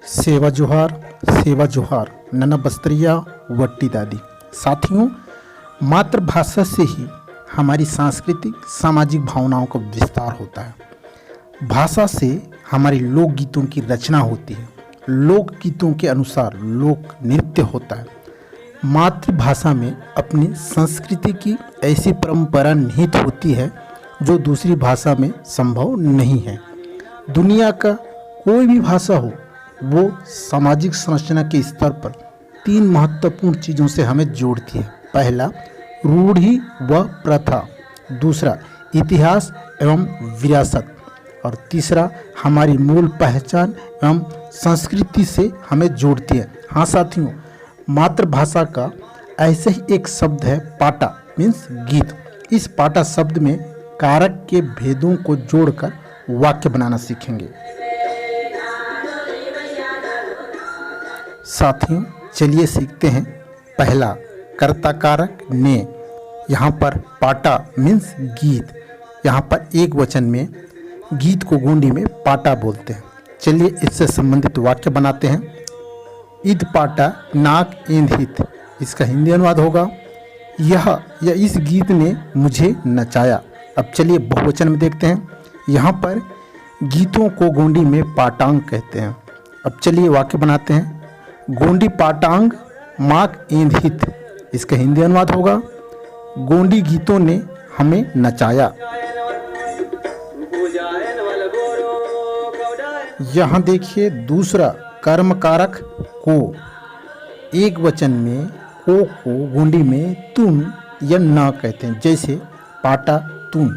सेवा जोहार नन्ना बस्तरिया वट्टी दादी। साथियों, मातृभाषा से ही हमारी सांस्कृतिक सामाजिक भावनाओं का विस्तार होता है। भाषा से हमारी लोकगीतों की रचना होती है, लोकगीतों के अनुसार लोक नृत्य होता है। मातृभाषा में अपनी संस्कृति की ऐसी परंपरा निहित होती है जो दूसरी भाषा में संभव नहीं है। दुनिया का कोई भी भाषा हो, वो सामाजिक संरचना के स्तर पर तीन महत्वपूर्ण चीज़ों से हमें जोड़ती है। पहला, रूढ़ि व प्रथा। दूसरा, इतिहास एवं विरासत। और तीसरा, हमारी मूल पहचान एवं संस्कृति से हमें जोड़ती है। हाँ साथियों, मातृभाषा का ऐसे ही एक शब्द है पाटा, मीन्स गीत। इस पाटा शब्द में कारक के भेदों को जोड़कर वाक्य बनाना सीखेंगे। साथियों, चलिए सीखते हैं। पहला, कर्ता कारक ने। यहाँ पर पाटा मीन्स गीत। यहाँ पर एक वचन में गीत को गोंडी में पाटा बोलते हैं। चलिए इससे संबंधित वाक्य बनाते हैं। ईद पाटा नाक एंध हित। इसका हिंदी अनुवाद होगा, यह या इस गीत ने मुझे नचाया। अब चलिए बहुवचन में देखते हैं। यहाँ पर गीतों को गोंडी में पाटांग कहते हैं। अब चलिए वाक्य बनाते हैं। गोंडी पाटांग माक एंध हित। इसका हिंदी अनुवाद होगा, गोंडी गीतों ने हमें नचाया। यहाँ देखिए दूसरा, कर्म कारक को। एक वचन में को गोंडी में तुम या न कहते हैं, जैसे पाटा तुम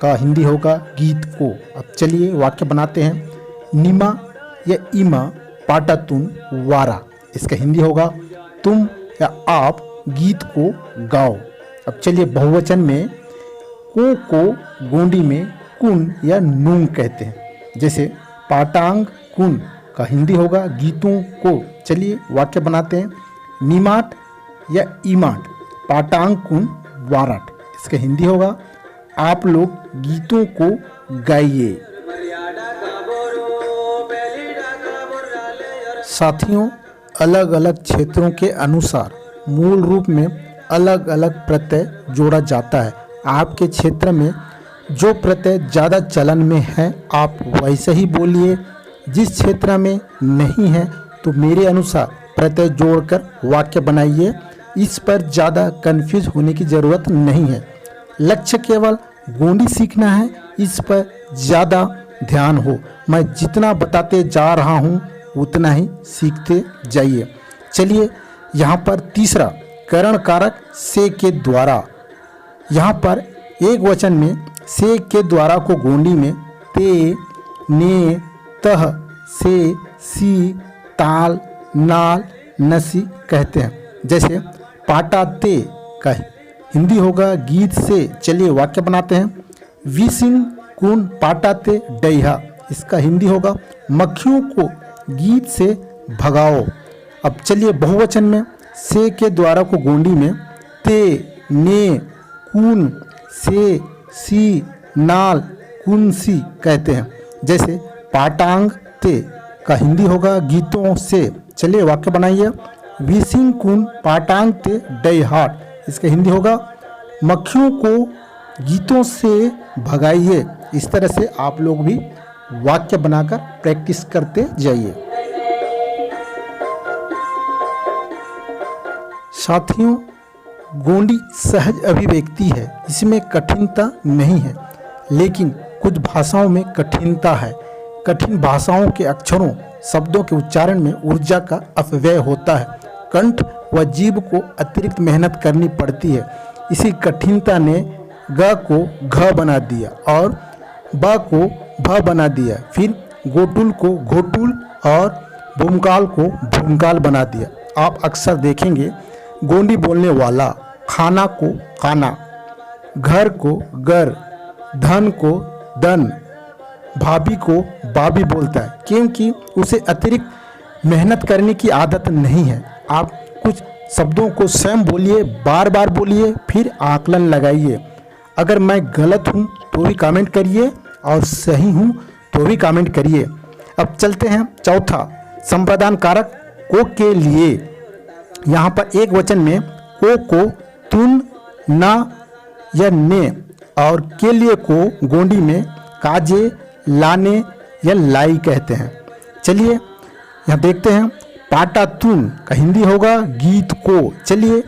का हिंदी होगा गीत को। अब चलिए वाक्य बनाते हैं। निमा या इमा पाटा तुम वारा। इसका हिंदी होगा, तुम या आप गीत को गाओ। अब चलिए बहुवचन में को गोंडी में कुन या नूंग कहते हैं, जैसे पाटांग कुन का हिंदी होगा गीतों को। चलिए वाक्य बनाते हैं। निमाट या इमाट पाटांग कुन वाराट। इसका हिंदी होगा, आप लोग गीतों को गाइए। साथियों, अलग अलग क्षेत्रों के अनुसार मूल रूप में अलग अलग प्रत्यय जोड़ा जाता है। आपके क्षेत्र में जो प्रत्यय ज़्यादा चलन में है आप वैसे ही बोलिए। जिस क्षेत्र में नहीं है तो मेरे अनुसार प्रत्यय जोड़कर वाक्य बनाइए। इस पर ज़्यादा कन्फ्यूज होने की ज़रूरत नहीं है। लक्ष्य केवल गोंडी सीखना है, इस पर ज़्यादा ध्यान हो। मैं जितना बताते जा रहा हूँ उतना ही सीखते जाइए। चलिए यहाँ पर तीसरा, करण कारक से के द्वारा। यहाँ पर एक वचन में से के द्वारा को गोंडी में ते, ने, तह, से, सी, ताल, नाल, नसी कहते हैं, जैसे पाटा ते का हिंदी होगा गीत से। चलिए वाक्य बनाते हैं। विसिंग कुन पाटा ते डैहा। इसका हिंदी होगा, मक्खियों को गीत से भगाओ। अब चलिए बहुवचन में से के द्वारा को गोंडी में ते, ने, कुन, से, सी, नाल, कुनसी कहते हैं, जैसे पाटांग ते का हिंदी होगा गीतों से। चलिए वाक्य बनाइए। विसिंग कुन पाटांग ते डै हाट। इसका हिंदी होगा, मक्खियों को गीतों से भगाइए। इस तरह से आप लोग भी वाक्य बनाकर प्रैक्टिस करते जाइए। साथियों, गोंडी सहज अभिव्यक्ति है, इसमें कठिनता नहीं है, लेकिन कुछ भाषाओं में कठिनता है। कठिन भाषाओं के अक्षरों शब्दों के उच्चारण में ऊर्जा का अपव्यय होता है। कंठ व जीभ को अतिरिक्त मेहनत करनी पड़ती है। इसी कठिनता ने ग को घ बना दिया और ब को भ बना दिया, फिर गोटुल को घोटुल और भूमकाल को भूमकाल बना दिया। आप अक्सर देखेंगे गोंडी बोलने वाला खाना को खाना, घर को घर, धन को धन, भाभी को भाभी बोलता है, क्योंकि उसे अतिरिक्त मेहनत करने की आदत नहीं है। आप कुछ शब्दों को स्वयं बोलिए, बार बार बोलिए, फिर आकलन लगाइए। अगर मैं गलत हूँ तो भी कमेंट करिए और सही हूँ तो भी कमेंट करिए। अब चलते हैं चौथा, संप्रदान कारक को के लिए। यहाँ पर एक वचन में को तुन, ना या ने और के लिए को गोंडी में काजे, लाने या लाई कहते हैं। चलिए यहाँ देखते हैं। पाटा तुन का हिंदी होगा गीत को। चलिए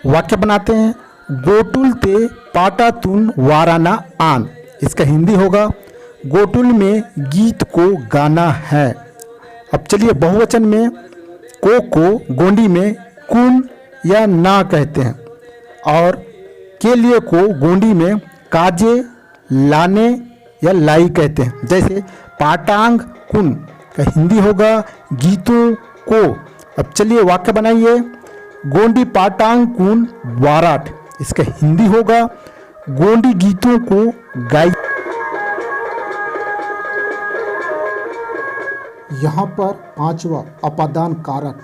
वाक्य बनाते हैं। गोटुल ते पाटा तुन वाराना आन, इसका हिंदी होगा गोटुल में गीत को गाना है। अब चलिए बहुवचन में को गोंडी में कुन या ना कहते हैं और के लिए को गोंडी में काजे, लाने या लाई कहते हैं। जैसे पाटांग कुन का हिंदी होगा गीतों को। अब चलिए वाक्य बनाइए। गोंडी पाटांग कुन वाराट, इसका हिंदी होगा गोंडी गीतों को गाई। यहाँ पर पांचवा अपादान कारक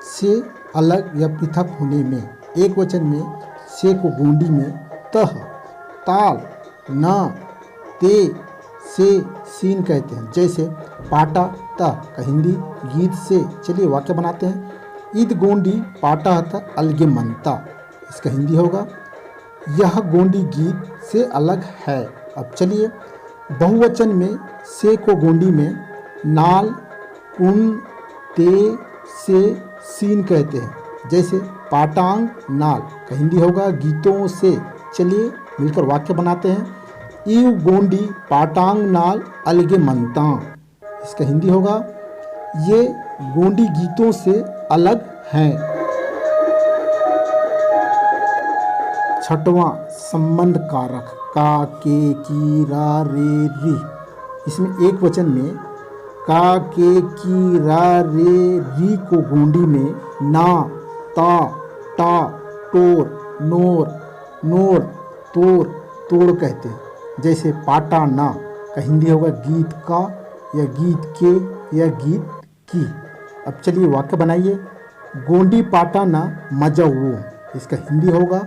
से अलग या पृथक होने में। एक वचन में से को गोंडी में तह, ताल, न, ते, से, सीन कहते हैं। जैसे पाटा तह का हिंदी गीत से। चलिए वाक्य बनाते हैं। ईद गोंडी पाटा हता अलगे मनता, इसका हिंदी होगा यह गोंडी गीत से अलग है। अब चलिए बहुवचन में से को गोंडी में नाल, कुन, ते, से, सीन कहते हैं। जैसे पाटांग नाल का हिंदी होगा गीतों से। चलिए मिलकर वाक्य बनाते हैं। ईव गोंडी पाटांग नाल अलगे मनता, इसका हिंदी होगा ये गोंडी गीतों से अलग हैं। छठवां संबंध कारक का, के, की, रा, रे, री। इसमें एक वचन में का, के, की, रा, रे, री को गोंडी में ना, ता, टा, टोर, नोर, नोर, तोर, तोड़ कहते हैं। जैसे पाटा ना का हिंदी होगा गीत का या गीत के या गीत की। अब चलिए वाक्य बनाइए। गोंडी पाटा ना मजा वो, इसका हिंदी होगा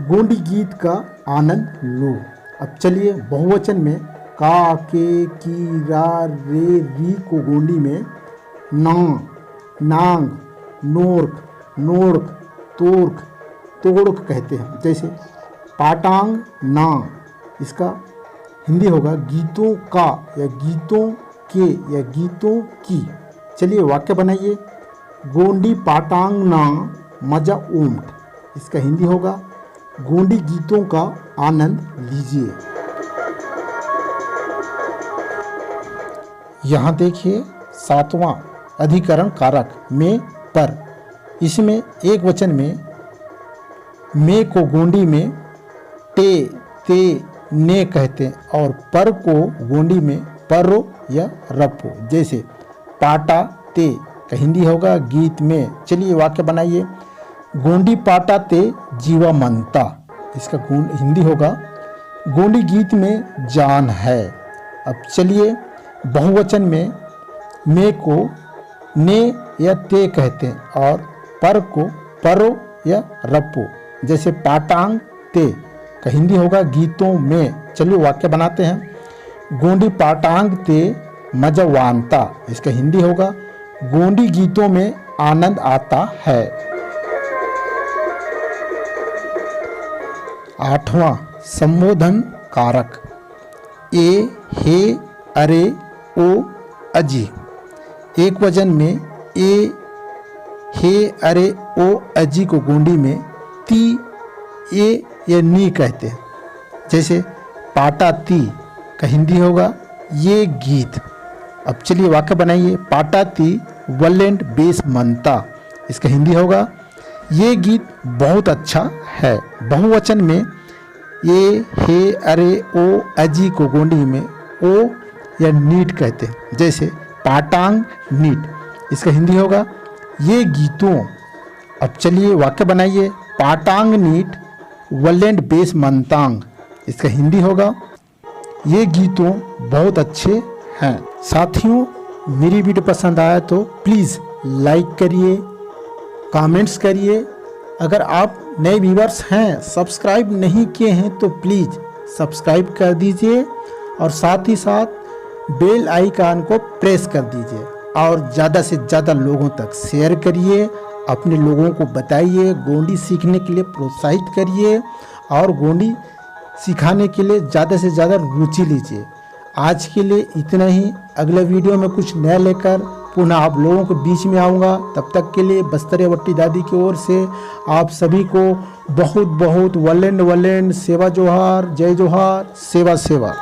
गोंडी गीत का आनंद लो। अब चलिए बहुवचन में का, के, की, रा, रे, री को गोंडी में ना, नांग, नोर्क, नोर्क, तोर्क, तोड़क कहते हैं। जैसे पाटांग ना, इसका हिंदी होगा गीतों का या गीतों के या गीतों की। चलिए वाक्य बनाइए। गोंडी पाटांग ना मजा ओम्ट, इसका हिंदी होगा गोंडी गीतों का आनंद लीजिए। यहाँ देखिए सातवां अधिकरण कारक में पर। इसमें एक वचन में को गोंडी में टे, ते, ने कहते हैं और पर को गोंडी में परो या रपो। जैसे पाटा ते का हिंदी होगा गीत में। चलिए वाक्य बनाइए। गोंडी पाटा ते जीवा मनता, इसका हिंदी होगा गोंडी गीत में जान है। अब चलिए बहुवचन में को ने या ते कहते हैं और पर को परो या रपो। जैसे पाटांग ते का हिंदी होगा गीतों में। चलिए वाक्य बनाते हैं। गोंडी पाटांग ते मजवानता, इसका हिंदी होगा गोंडी गीतों में आनंद आता है। आठवां संबोधन कारक ए, हे, अरे, ओ, अजी। एक वचन में ए, हे, अरे, ओ, अजी को गोंडी में ती, ए या नी कहते हैं। जैसे पाटा ती का हिंदी होगा ये गीत। अब चलिए वाक्य बनाइए। पाटा ती वलेंट बेस मनता, इसका हिंदी होगा ये गीत बहुत अच्छा है। बहुवचन में ये, हे, अरे, ओ, अजी को गोंडी में ओ या नीट कहते हैं। जैसे पाटांग नीट, इसका हिंदी होगा ये गीतों। अब चलिए वाक्य बनाइए। पाटांग नीट वलेंट बेस मनतांग, इसका हिंदी होगा ये गीतों बहुत अच्छे हैं। साथियों मेरी वीडियो पसंद आया तो प्लीज़ लाइक करिए, कमेंट्स करिए। अगर आप नए व्यूअर्स हैं, सब्सक्राइब नहीं किए हैं तो प्लीज़ सब्सक्राइब कर दीजिए और साथ ही साथ बेल आइकन को प्रेस कर दीजिए और ज़्यादा से ज़्यादा लोगों तक शेयर करिए। अपने लोगों को बताइए, गोंडी सीखने के लिए प्रोत्साहित करिए और गोंडी सिखाने के लिए ज़्यादा से ज़्यादा रुचि लीजिए। आज के लिए इतना ही। अगले वीडियो में कुछ नया लेकर पुनः आप लोगों के बीच में आऊँगा। तब तक के लिए बस्तरे वट्टी दादी की ओर से आप सभी को बहुत बहुत वलेंड वलेंड सेवा जोहार, जय जोहार, सेवा सेवा।